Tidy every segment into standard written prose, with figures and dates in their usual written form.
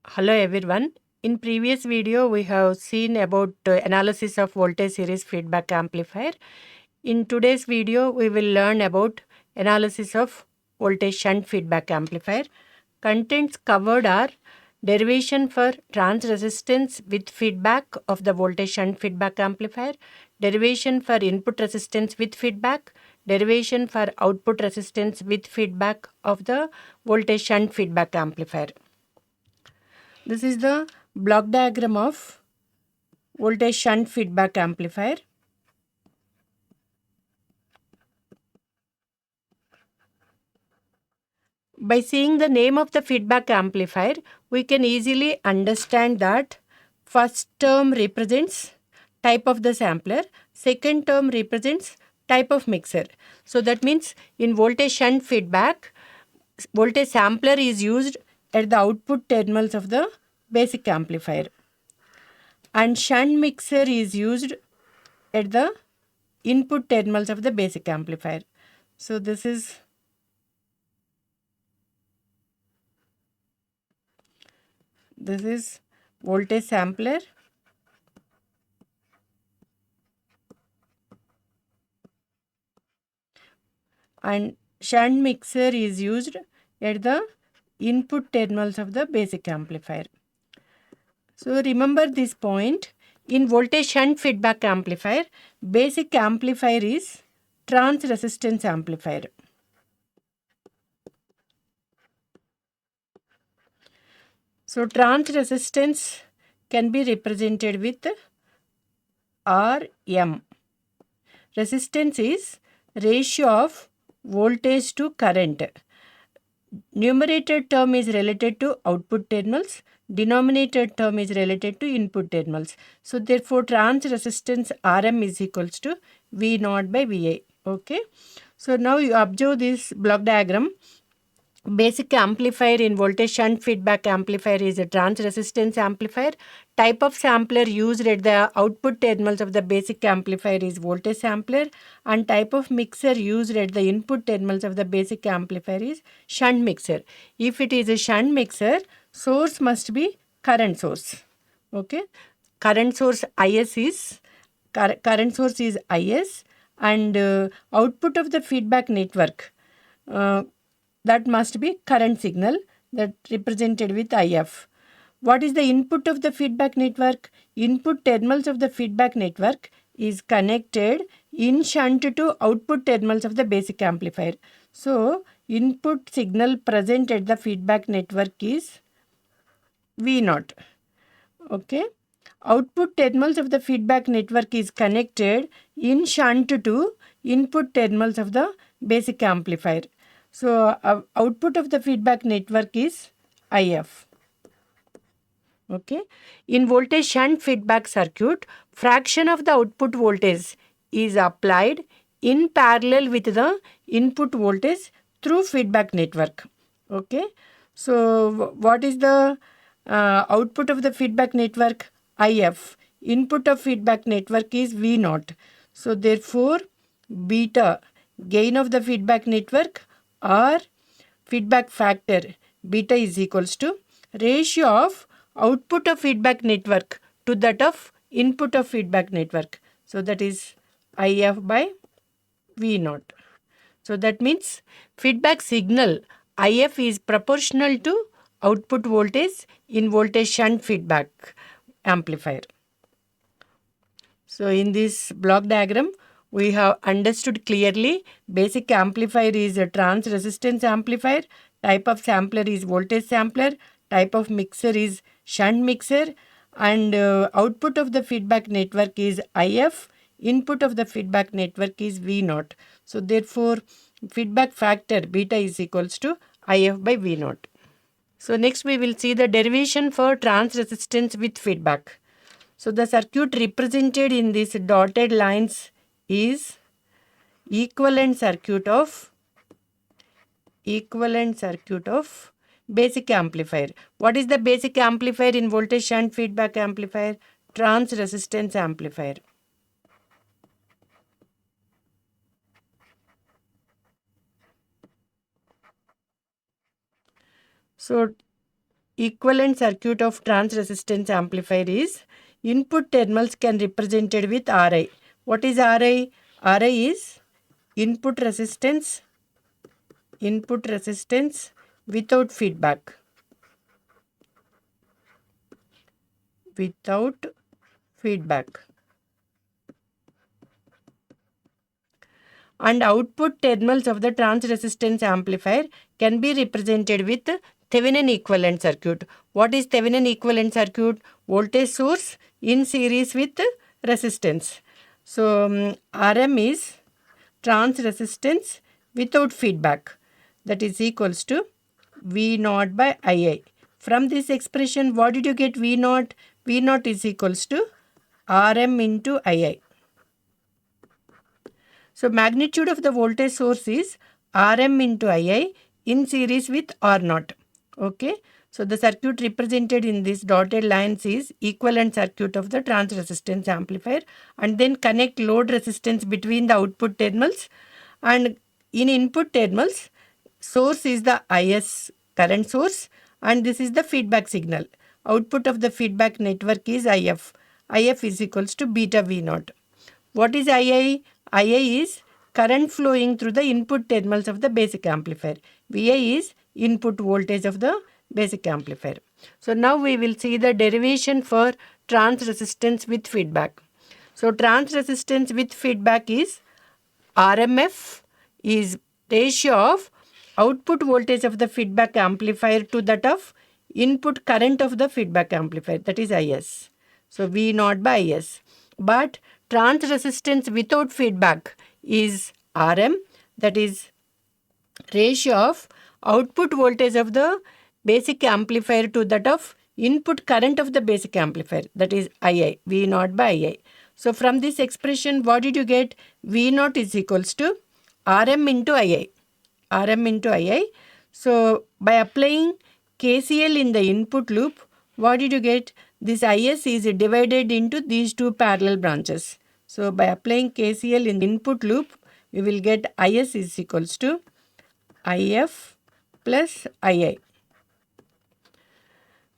Hello everyone. In previous video we have seen about analysis of voltage series feedback amplifier. In today's video we will learn about analysis of voltage shunt feedback amplifier. Contents covered are derivation for trans resistance with feedback of the voltage shunt feedback amplifier, derivation for input resistance with feedback, derivation for output resistance with feedback of the voltage shunt feedback amplifier. This is the block diagram of voltage shunt feedback amplifier. By seeing the name of the feedback amplifier, we can easily understand that first term represents type of the sampler, second term represents type of mixer. So that means in voltage shunt feedback, voltage sampler is used at the output terminals of the basic amplifier, and shunt mixer is used at the input terminals of the basic amplifier. So this is voltage sampler, and shunt mixer is used at the input terminals of the basic amplifier. So remember this point. In voltage shunt feedback amplifier, basic amplifier is trans resistance amplifier. So trans resistance can be represented with Rm. Resistance is ratio of voltage to current. Numerator term is related to output terminals, denominator term is related to input terminals. So therefore trans resistance Rm is equals to V0 by Vi. Okay. So now you observe this block diagram. Basic amplifier in voltage shunt feedback amplifier is a trans resistance amplifier. Type of sampler used at the output terminals of the basic amplifier is voltage sampler, and type of mixer used at the input terminals of the basic amplifier is shunt mixer. If it is a shunt mixer, source must be current source. Okay, current source is Is, and output of the feedback network, that must be current signal, that represented with IF. What is the input of the feedback network? Input terminals of the feedback network is connected in shunt to output terminals of the basic amplifier. So input signal present at the feedback network is V0. Okay. Output terminals of the feedback network is connected in shunt to input terminals of the basic amplifier. So output of the feedback network is IF. Okay. In voltage shunt feedback circuit, fraction of the output voltage is applied in parallel with the input voltage through feedback network. Okay. So what is the output of the feedback network? IF. Input of feedback network is V0. So therefore beta, gain of the feedback network, or feedback factor, beta is equals to ratio of output of feedback network to that of input of feedback network. So that is IF by V0. So that means feedback signal IF is proportional to output voltage in voltage shunt feedback amplifier. So in this block diagram, we have understood clearly basic amplifier is a trans resistance amplifier, type of sampler is voltage sampler, type of mixer is shunt mixer, and output of the feedback network is IF, input of the feedback network is V0. So therefore feedback factor beta is equals to IF by V0. So next we will see the derivation for trans resistance with feedback. So the circuit represented in these dotted lines is equivalent circuit of basic amplifier. What is the basic amplifier in voltage shunt feedback amplifier? Trans resistance amplifier. So equivalent circuit of trans resistance amplifier is input terminals can represented with Ri. What is Ri? Ri is input resistance without feedback. Without feedback. And output terminals of the trans resistance amplifier can be represented with Thevenin equivalent circuit. What is Thevenin equivalent circuit? Voltage source in series with resistance. So Rm is trans resistance without feedback, that is equals to V0 by Ii. From this expression, what did you get? V0? V0 is equals to Rm into Ii. So magnitude of the voltage source is Rm into Ii in series with R0. Okay. So the circuit represented in this dotted lines is equivalent circuit of the trans resistance amplifier, and then connect load resistance between the output terminals, and in input terminals source is the Is current source and this is the feedback signal. Output of the feedback network is If. If is equals to beta V0. What is II? II is current flowing through the input terminals of the basic amplifier. Vi is input voltage of the basic amplifier. So now we will see the derivation for trans resistance with feedback. So trans resistance with feedback is RMF is ratio of output voltage of the feedback amplifier to that of input current of the feedback amplifier, that is Is. So V0 by Is. But trans resistance without feedback is Rm, that is ratio of output voltage of the basic amplifier to that of input current of the basic amplifier, that is Ii, V0 by Ii. So from this expression, what did you get? V0 is equals to Rm into Ii. Rm into Ii. So by applying KCL in the input loop, what did you get? This Is is divided into these two parallel branches. So by applying KCL in the input loop, we will get Is is equals to If plus Ii.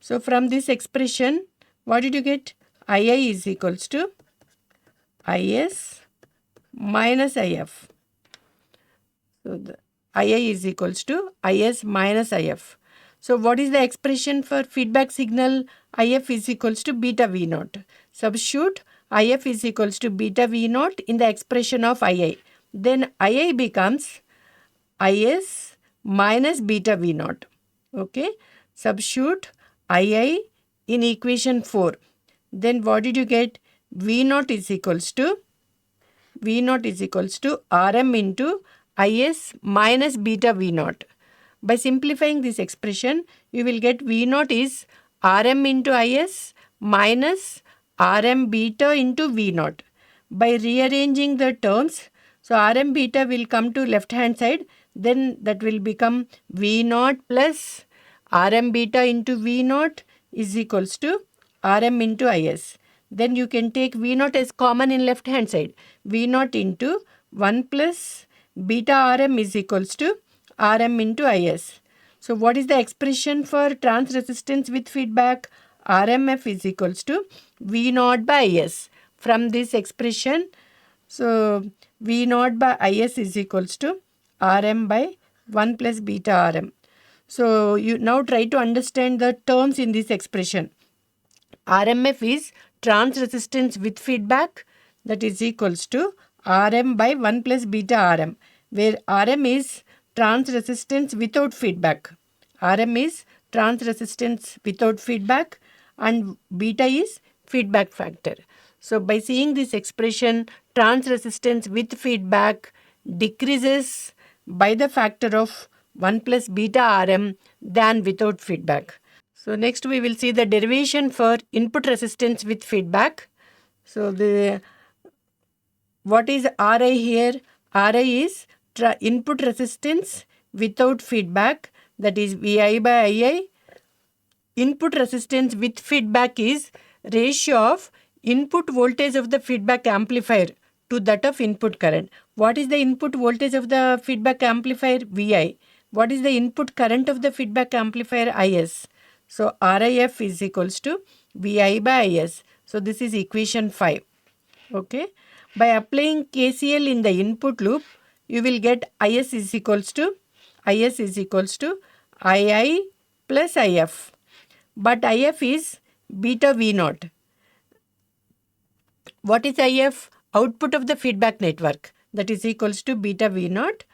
So from this expression, what did you get? Ii is equals to Is minus If. So the Ii is equals to Is minus If. So what is the expression for feedback signal? If is equals to beta V0. Substitute If is equals to beta V0 in the expression of Ii. Then Ii becomes Is minus beta V0. Okay. Substitute Ii in equation 4. Then what did you get? V0 is equals to Rm into Is minus beta V0. By simplifying this expression, you will get V0 is Rm into Is minus Rm beta into V0. By rearranging the terms, so Rm beta will come to left hand side, then that will become V0 plus Rm beta into V0 is equals to Rm into Is. Then you can take V0 as common in left hand side. V0 into 1 plus beta Rm is equals to Rm into Is. So what is the expression for trans resistance with feedback? RMF is equals to V0 by Is. From this expression, so V0 by Is is equals to Rm by 1 plus beta Rm. So you now try to understand the terms in this expression. RMF is trans resistance with feedback, that is equals to Rm by 1 plus beta Rm, where Rm is trans resistance without feedback. Rm is trans resistance without feedback and beta is feedback factor. So by seeing this expression, trans resistance with feedback decreases by the factor of 1 plus beta Rm than without feedback. So next we will see the derivation for input resistance with feedback. So what is Ri here? Ri is input resistance without feedback, that is Vi by Ii. Input resistance with feedback is ratio of input voltage of the feedback amplifier to that of input current. What is the input voltage of the feedback amplifier? Vi. What is the input current of the feedback amplifier? Is. So RIF is equals to VI by Is. So this is equation 5. Okay. By applying KCL in the input loop, you will get Is is equals to II plus If. But If is beta V naught. What is IF? Output of the feedback network. That is equals to beta V naught.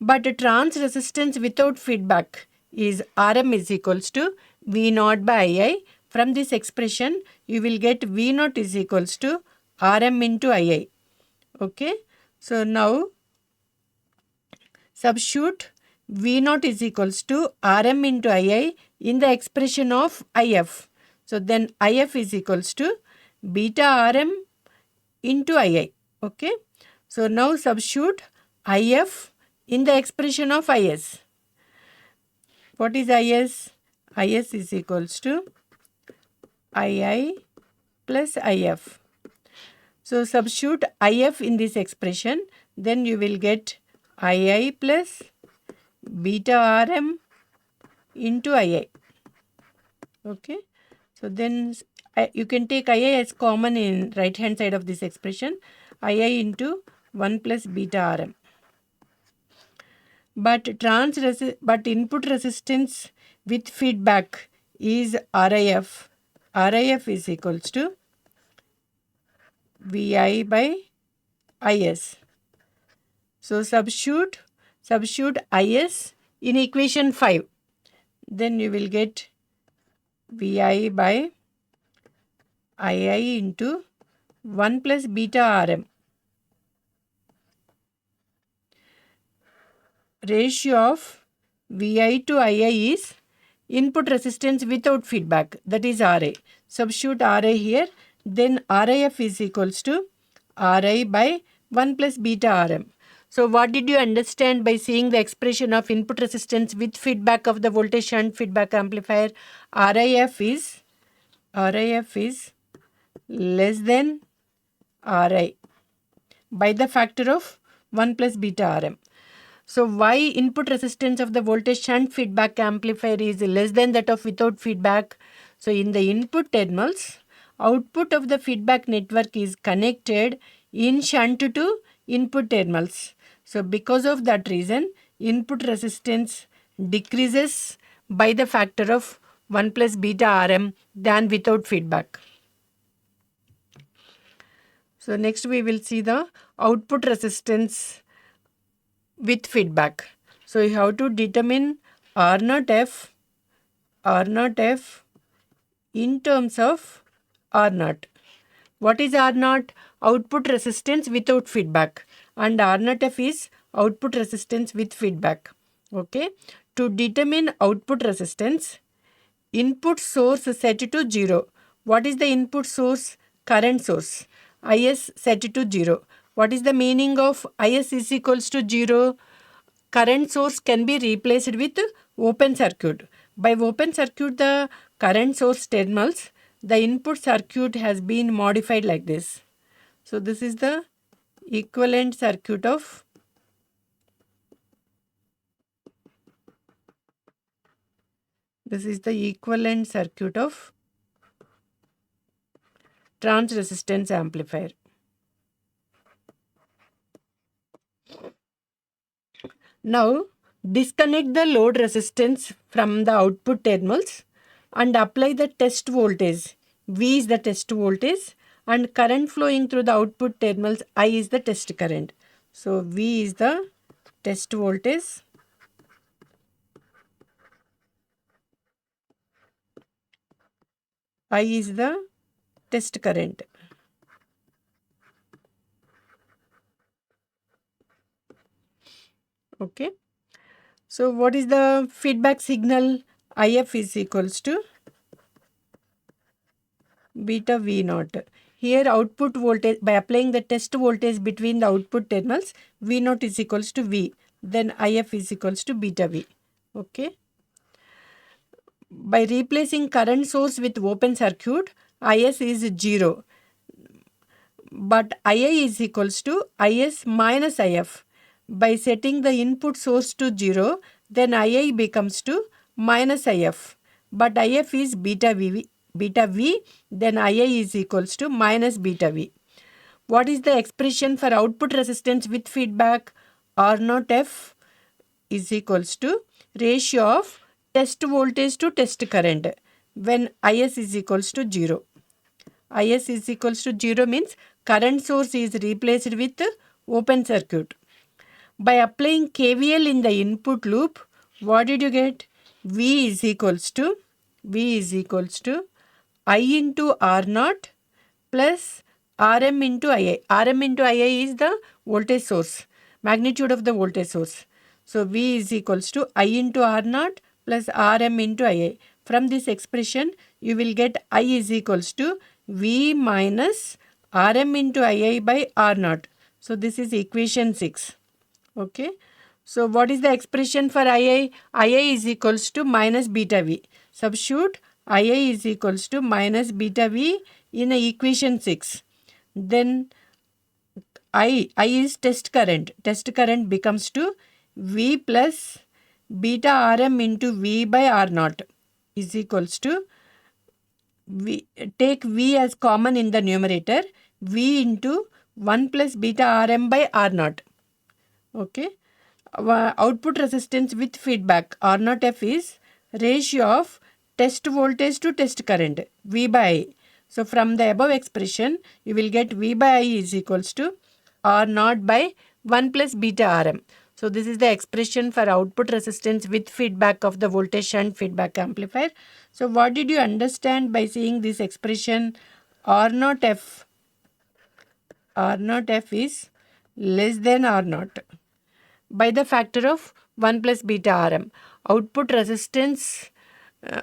But trans resistance without feedback is Rm is equals to V naught by II. From this expression, you will get V naught is equals to Rm into II. Okay. So now substitute V naught is equals to Rm into II in the expression of IF. So then IF is equals to beta Rm into II. Okay. So now substitute IF in the expression of Is. What is Is? Is is equals to II plus If. So substitute If in this expression, then you will get II plus beta Rm into II. Okay. So then you can take II as common in right hand side of this expression, II into 1 plus beta Rm. But input resistance with feedback is RIF. RIF is equals to VI by Is. So substitute Is in equation 5. Then you will get VI by II into 1 plus beta Rm. Ratio of VI to II is input resistance without feedback, that is RA. Substitute RA here, then RIF is equals to RI by 1 plus beta Rm. So what did you understand by seeing the expression of input resistance with feedback of the voltage shunt feedback amplifier? RIF is less than RI by the factor of 1 plus beta Rm. So why input resistance of the voltage shunt feedback amplifier is less than that of without feedback? So in the input terminals, output of the feedback network is connected in shunt to input terminals. So because of that reason, input resistance decreases by the factor of 1 plus beta Rm than without feedback. So next we will see the output resistance with feedback. So you have to determine R0F in terms of R0. What is R0? Output resistance without feedback, and R0F is output resistance with feedback. Okay. To determine output resistance, input source set to 0. What is the input source? Current source. Is set to 0. What is the meaning of Is is equals to 0? Current source can be replaced with open circuit. By open circuit, the current source terminals, the input circuit has been modified like this. So this is the equivalent circuit of trans resistance amplifier. Now disconnect the load resistance from the output terminals and apply the test voltage. V is the test voltage and current flowing through the output terminals, I is the test current. So V is the test voltage, I is the test current. Okay. So what is the feedback signal? IF is equals to beta V naught. Here output voltage, by applying the test voltage between the output terminals, V naught is equals to V. Then IF is equals to beta V. Okay. By replacing current source with open circuit, Is is 0. But II is equals to Is minus IF. By setting the input source to 0, then II becomes to minus IF. But IF is beta V, then II is equals to minus beta V. What is the expression for output resistance with feedback? R0 F is equals to ratio of test voltage to test current when Is is equals to 0. Is is equals to 0 means current source is replaced with open circuit. By applying KVL in the input loop, what did you get? V is equals to I into R0 plus Rm into Ii. Rm into Ii is the voltage source, magnitude of the voltage source. So V is equals to I into R0 plus Rm into Ii. From this expression, you will get I is equals to V minus Rm into Ii by R0. So this is equation 6. Okay. So what is the expression for II? II is equals to minus beta V. Substitute II is equals to minus beta V in equation 6. Then I is test current. Test current becomes to V plus beta Rm into V by R0 is equals to V. Take V as common in the numerator. V into 1 plus beta Rm by R0. Okay. Output resistance with feedback R0 F is ratio of test voltage to test current V by I. So from the above expression, you will get V by I is equals to R0 by 1 plus beta Rm. So this is the expression for output resistance with feedback of the voltage shunt feedback amplifier. So what did you understand by seeing this expression? R0 F is less than R0 by the factor of 1 plus beta Rm. Output resistance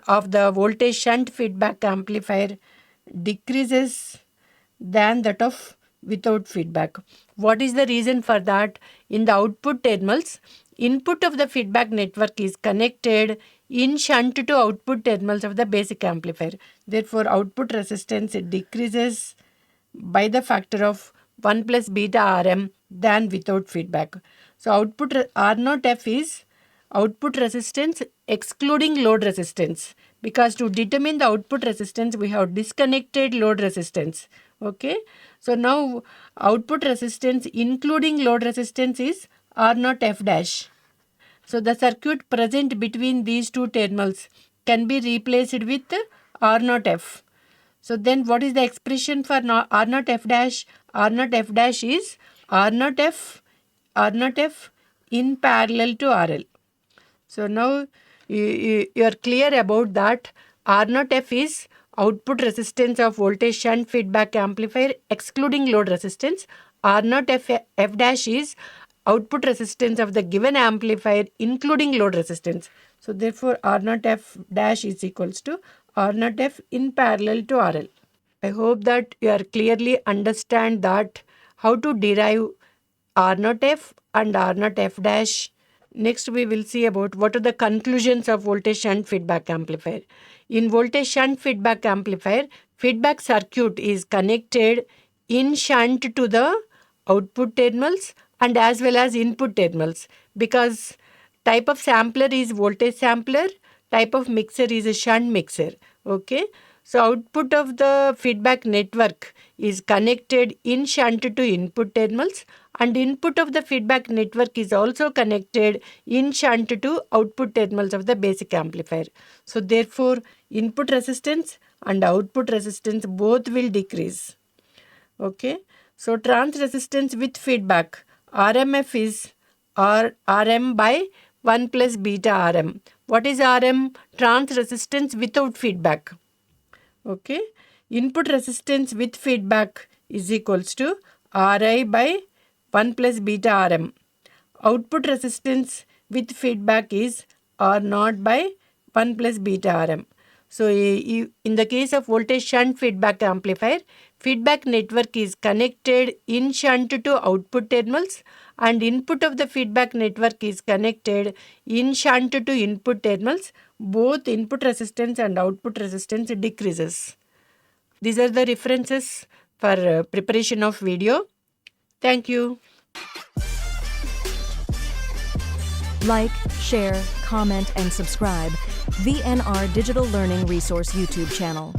of the voltage shunt feedback amplifier decreases than that of without feedback. What is the reason for that? In the output terminals, input of the feedback network is connected in shunt to output terminals of the basic amplifier. Therefore, output resistance decreases by the factor of 1 plus beta Rm than without feedback. So output R0 F is output resistance excluding load resistance, because to determine the output resistance we have disconnected load resistance. Okay. So now output resistance including load resistance is R0 F dash. So the circuit present between these two terminals can be replaced with R0 F. So then what is the expression for R0 F dash? R0 F dash is R0 F in parallel to RL. So now you are clear about that. R0 F is output resistance of voltage shunt feedback amplifier excluding load resistance. R0 F dash is output resistance of the given amplifier including load resistance. So therefore R0 F dash is equals to R0 F in parallel to RL. I hope that you are clearly understand that how to derive R0 F and R0 F dash. Next we will see about what are the conclusions of voltage shunt feedback amplifier. In voltage shunt feedback amplifier, feedback circuit is connected in shunt to the output terminals and as well as input terminals, because type of sampler is voltage sampler, type of mixer is a shunt mixer. Okay. So output of the feedback network is connected in shunt to input terminals, and input of the feedback network is also connected in shunt to output terminals of the basic amplifier. So therefore input resistance and output resistance both will decrease. Okay. So trans resistance with feedback RMF is Rm by 1 plus beta Rm. What is Rm? Trans resistance without feedback. Okay. Input resistance with feedback is equals to Ri by 1 plus beta Rm. Output resistance with feedback is R0 by 1 plus beta Rm. So in the case of voltage shunt feedback amplifier, feedback network is connected in shunt to output terminals and input of the feedback network is connected in shunt to input terminals. Both input resistance and output resistance decreases. These are the references for preparation of video. Thank you. Like, share, comment, and subscribe VNR Digital Learning Resource YouTube channel.